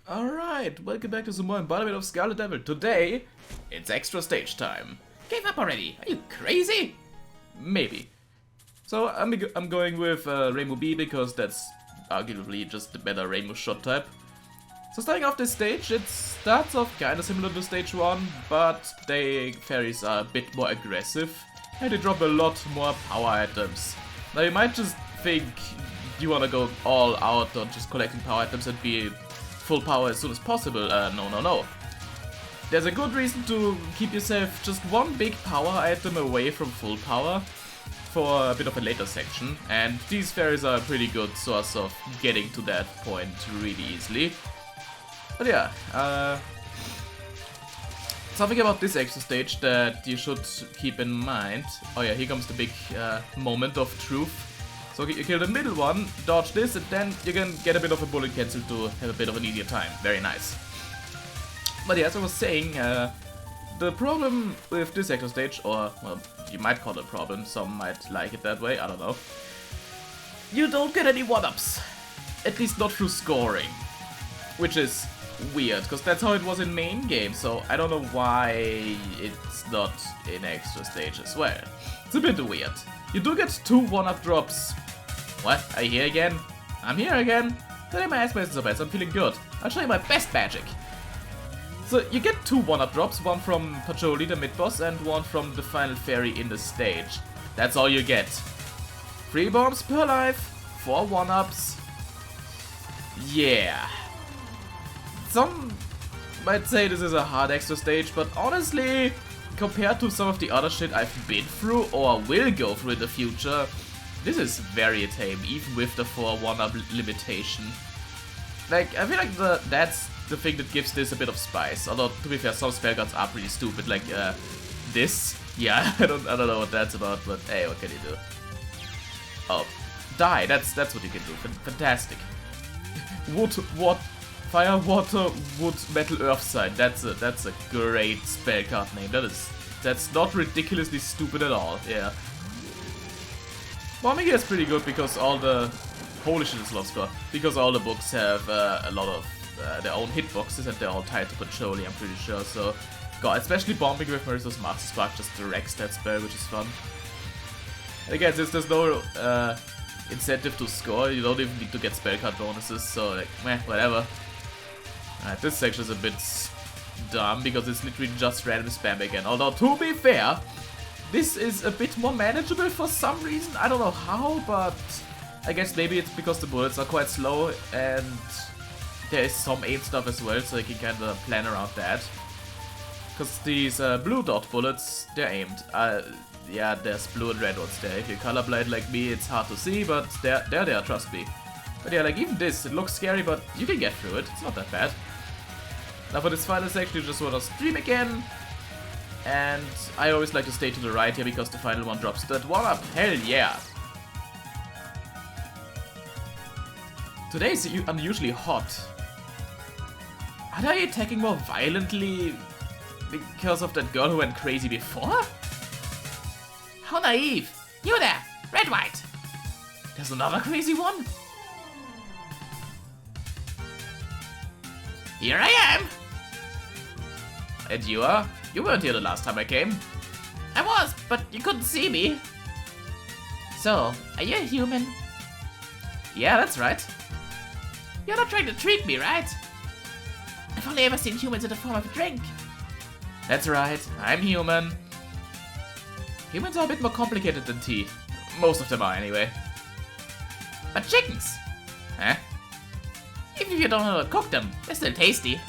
Alright, welcome back to some more Embodiment of Scarlet Devil. Today, it's extra stage time. Gave up already? Are you crazy? Maybe. So I'm going with Rainbow B because that's arguably just the better Rainbow shot type. So starting off this stage, it starts off kinda similar to stage 1, but the fairies are a bit more aggressive and they drop a lot more power items. Now you might just think you wanna go all out on just collecting power items and be full power as soon as possible. No. There's a good reason to keep yourself just one big power item away from full power for a bit of a later section, and these fairies are a pretty good source of getting to that point really easily. But yeah, something about this extra stage that you should keep in mind. Oh yeah, here comes the big moment of truth. So you kill the middle one, dodge this, and then you can get a bit of a bullet cancel to have a bit of an easier time. Very nice. But yeah, as I was saying, the problem with this extra stage, or well, you might call it a problem, some might like it that way, I don't know. You don't get any one-ups. At least not through scoring. Which is weird, because that's how it was in main game, so I don't know why it's not in extra stage as well. It's a bit weird. You do get 2 one-up drops. What? Are you here again? I'm here again. Today my ass isn't so bad, so I'm feeling good. I'll show you my best magic. So you get 2 one-up drops, one from Pacholi, the mid-boss, and one from the final fairy in the stage. That's all you get. 3 bombs per life, 4 one-ups. Yeah. Some might say this is a hard extra stage, but honestly, compared to some of the other shit I've been through or will go through in the future, this is very tame, even with the 4 one-up limitation. Like, I feel like that's the thing that gives this a bit of spice. Although, to be fair, some spell cards are pretty stupid, like this. Yeah, I don't know what that's about, but hey, what can you do? Oh, die. That's what you can do. Fantastic. Wood, fire, water, wood, metal, earth sign. That's a great spell card name. That's not ridiculously stupid at all. Yeah. Bombing here is pretty good because all the holy shit is lost score. Because all the books have a lot of their own hitboxes and they're all tied to Pacholi, I'm pretty sure. So, God, especially bombing with Marissa's Master Spark just directs that spell, which is fun. And again, since there's no incentive to score, you don't even need to get spell card bonuses. So, like, meh, whatever. Alright, this section is a bit dumb because it's literally just random spam again. Although, to be fair, this is a bit more manageable for some reason. I don't know how, but I guess maybe it's because the bullets are quite slow and there is some aim stuff as well, so you can kind of plan around that. Because these blue dot bullets, they're aimed. Yeah, there's blue and red ones there. If you're colorblind like me, it's hard to see, but they're there, trust me. But yeah, like even this, it looks scary, but you can get through it. It's not that bad. Now for this final section, you just want to stream again. And I always like to stay to the right here because the final one drops that one up. Hell yeah! Today is unusually hot. Are they attacking more violently because of that girl who went crazy before? How naive! You there! Red white! There's another crazy one? Here I am! And you are? You weren't here the last time I came. I was, but you couldn't see me. So, are you a human? Yeah, that's right. You're not trying to trick me, right? I've only ever seen humans in the form of a drink. That's right, I'm human. Humans are a bit more complicated than tea. Most of them are, anyway. But chickens? Huh? Even if you don't know how to cook them, they're still tasty.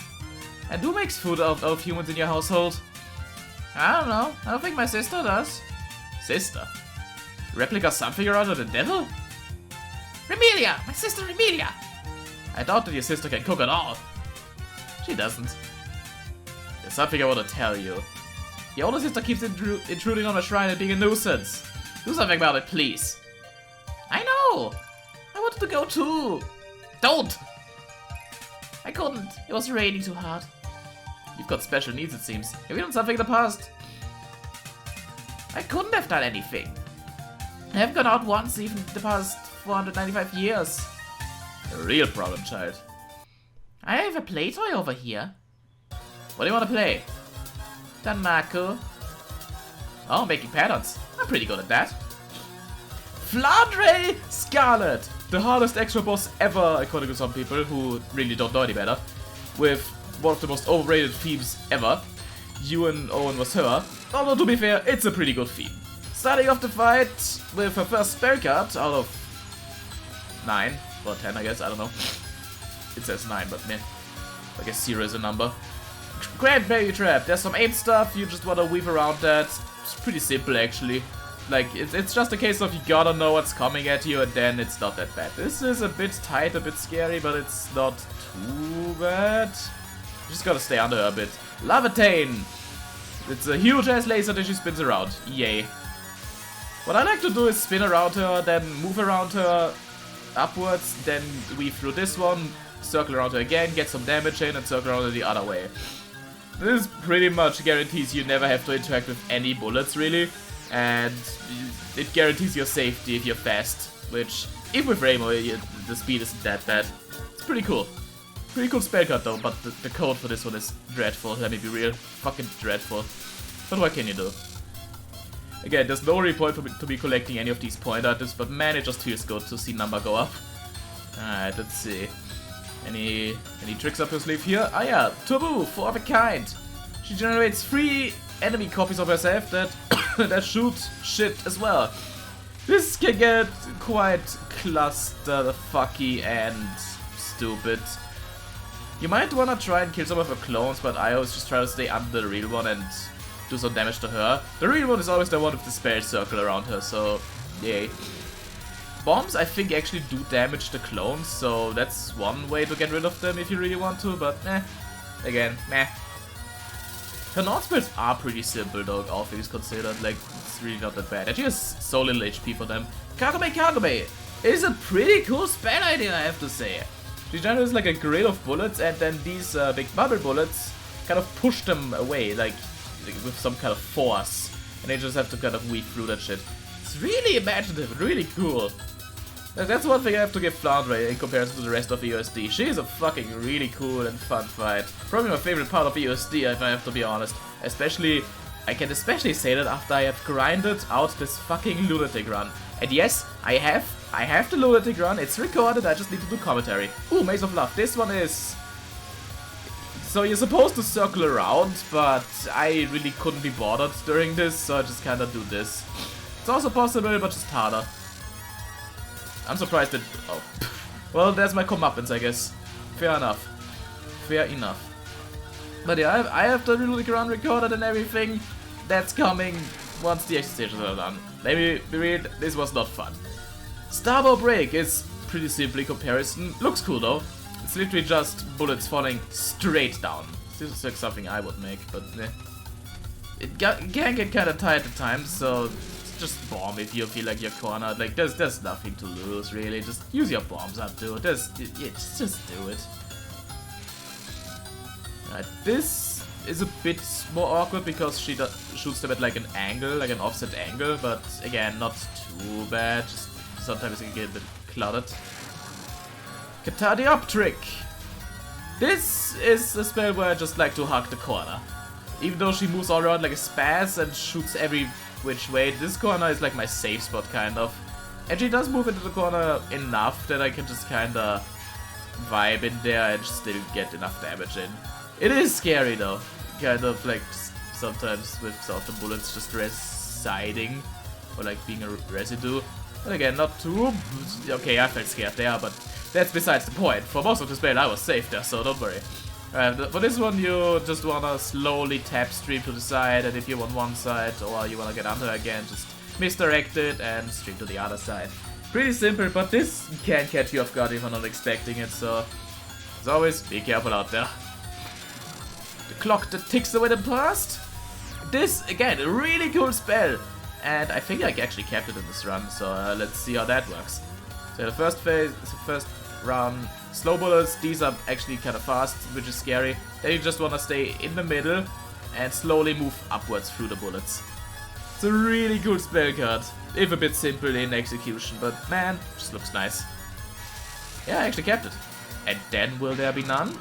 And who makes food out of humans in your household? I don't know. I don't think my sister does. Sister? Replica something or other the devil? Remelia! My sister Remelia! I doubt that your sister can cook at all. She doesn't. There's something I want to tell you. Your older sister keeps intruding on my shrine and being a nuisance. Do something about it, please. I know! I wanted to go too. Don't! I couldn't. It was raining too hard. You've got special needs, it seems. Have you done something in the past? I couldn't have done anything. I haven't gone out once even the past 495 years. A real problem, child. I have a play toy over here. What do you want to play? Danmaku. Oh, making patterns. I'm pretty good at that. Flandre Scarlet! The hardest extra boss ever, according to some people who really don't know any better. With one of the most overrated themes ever. Ewan Owen was her. Although, to be fair, it's a pretty good theme. Starting off the fight with her first spell card out of 9 or 10, I guess, I don't know. It says 9, but meh. I guess 0 is a number. Cranberry Trap. There's some aim stuff, you just wanna weave around that. It's pretty simple, actually. Like, it's just a case of you gotta know what's coming at you, and then it's not that bad. This is a bit tight, a bit scary, but it's not too bad. You just gotta stay under her a bit. Levitain! It's a huge-ass laser that she spins around. Yay. What I like to do is spin around her, then move around her upwards, then weave through this one, circle around her again, get some damage in, and circle around her the other way. This pretty much guarantees you never have to interact with any bullets, really. And it guarantees your safety if you're fast, which, even with Rainbow, the speed isn't that bad. It's pretty cool. Pretty cool spell card though, but the code for this one is dreadful, let me be real. Fucking dreadful. But what can you do? Again, there's no real point for me to be collecting any of these point items, but man, it just feels good to see number go up. Alright, let's see. Any tricks up your sleeve here? Ah yeah, Turbo, 4 of a kind. She generates 3 enemy copies of herself that that shoot shit as well. This can get quite clusterfucky and stupid. You might wanna try and kill some of her clones, but I always just try to stay under the real one and do some damage to her. The real one is always the one with the spell circle around her, so yay. Bombs, I think, actually do damage the clones, so that's one way to get rid of them if you really want to, but meh. Again, meh. Her non-spells are pretty simple though, all things considered, like, it's really not that bad. And she has so little HP for them. Kagome is a pretty cool spell idea, I have to say. She generates like a grid of bullets, and then these big bubble bullets kind of push them away, like with some kind of force. And they just have to kind of weave through that shit. It's really imaginative, really cool. That's one thing I have to give Flandre in comparison to the rest of EOSD. She is a fucking really cool and fun fight. Probably my favorite part of EOSD, if I have to be honest. I can especially say that after I have grinded out this fucking lunatic run. And yes, I have the lunatic run, it's recorded, I just need to do commentary. Ooh, Maze of Love, this one is... So you're supposed to circle around, but I really couldn't be bothered during this, so I just kinda do this. It's also possible, but just harder. I'm surprised that... oh. Well, there's my comeuppance, I guess. Fair enough. Fair enough. But yeah, I have the lunatic run recorded and everything. That's coming once the exercises are done. Let me be real, this was not fun. Starbow Break is pretty simple in comparison. Looks cool though. It's literally just bullets falling straight down. This is like something I would make, but eh. It can get kinda tight at times, so just bomb if you feel like you're cornered. Like there's nothing to lose really. Just use your bombs up, dude. Just do it. Alright, this is a bit more awkward because she shoots them at like an angle, like an offset angle, but again, not too bad. Just sometimes it can get a bit cluttered. Katadioptric! This is a spell where I just like to hug the corner. Even though she moves all around like a spaz and shoots every which way, this corner is like my safe spot, kind of. And she does move into the corner enough that I can just kinda vibe in there and still get enough damage in. It is scary though, kind of like sometimes with some of the bullets just residing, or like being a residue. But again, not too... okay, I felt scared there, but that's besides the point. For most of the spell I was safe there, so don't worry. For this one you just wanna slowly tap stream to the side, and if you want one side or you wanna get under again, just misdirect it and stream to the other side. Pretty simple, but this can catch you off guard if you're not expecting it, so as always, be careful out there. The clock that ticks away the past. This, again, a really cool spell. And I think I actually kept it in this run, so let's see how that works. So the first round, slow bullets, these are actually kind of fast, which is scary. Then you just want to stay in the middle and slowly move upwards through the bullets. It's a really cool spell card, if a bit simple in execution, but man, just looks nice. Yeah, I actually kept it. And then will there be none?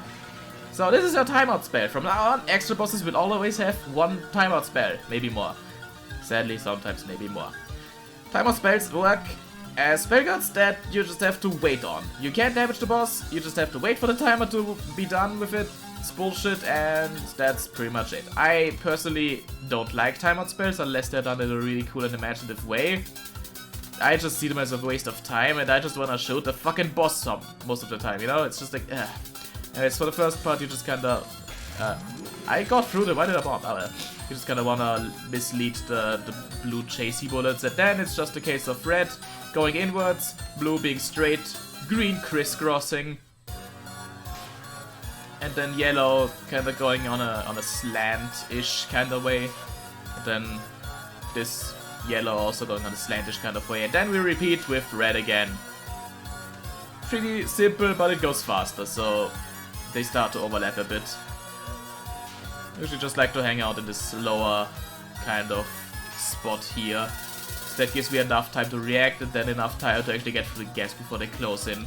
So this is your timeout spell. From now on, extra bosses will always have one timeout spell, maybe more. Sadly, sometimes maybe more. Timeout spells work as spell cards that you just have to wait on. You can't damage the boss, you just have to wait for the timer to be done with it. It's bullshit, and that's pretty much it. I personally don't like timeout spells unless they're done in a really cool and imaginative way. I just see them as a waste of time, and I just wanna shoot the fucking boss some most of the time, you know? It's just like, Anyways, for the first part, you just kinda... I got through the... Why did I bomb? Oh, you just kinda wanna mislead the blue chasey bullets, and then it's just a case of red going inwards, blue being straight, green crisscrossing, and then yellow kinda going on a slant-ish kind of way, and then this yellow also going on a slantish kind of way, and then we repeat with red again. Pretty simple, but it goes faster, so they start to overlap a bit. Usually just like to hang out in this lower kind of spot here. So that gives me enough time to react and then enough time to actually get through the gaps before they close in.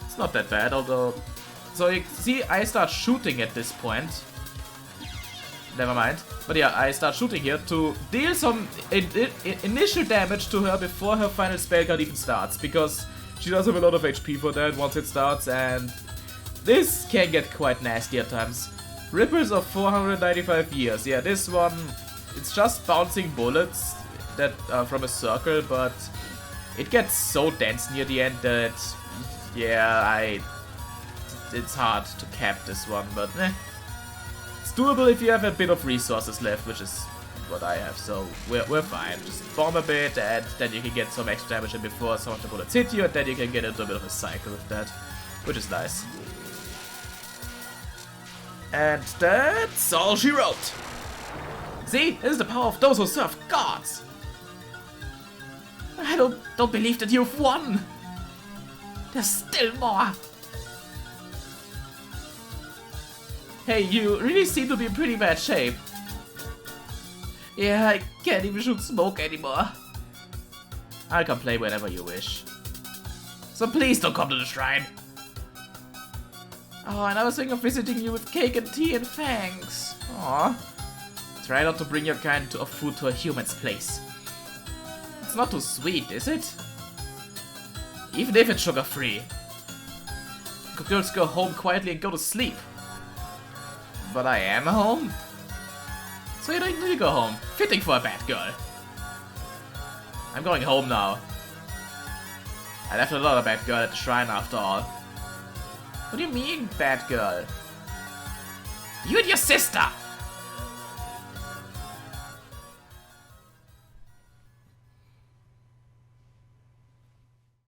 It's not that bad, although... So you see, I start shooting at this point. Never mind. But yeah, I start shooting here to deal some initial damage to her before her final spell card even starts, because she does have a lot of HP for that once it starts, and this can get quite nasty at times. Ripples of 495 years. Yeah, this one, it's just bouncing bullets that are from a circle, but it gets so dense near the end that, yeah, it's hard to cap this one, but it's doable if you have a bit of resources left, which is what I have, so we're fine. Just bomb a bit, and then you can get some extra damage in before some of the bullets hit you, and then you can get into a bit of a cycle with that, which is nice. And that's all she wrote. See, this is the power of those who serve gods. I don't believe that you've won. There's still more. Hey, you really seem to be in pretty bad shape. Yeah, I can't even shoot smoke anymore. I'll come play whenever you wish. So please don't come to the shrine. Oh, and I was thinking of visiting you with cake and tea and thanks. Aw. Try not to bring your kind of food to a human's place. It's not too sweet, is it? Even if it's sugar-free. Good girls go home quietly and go to sleep. But I am home. So you don't need to go home. Fitting for a bad girl. I'm going home now. I left another bad girl at the shrine after all. What do you mean, bad girl? You and your sister!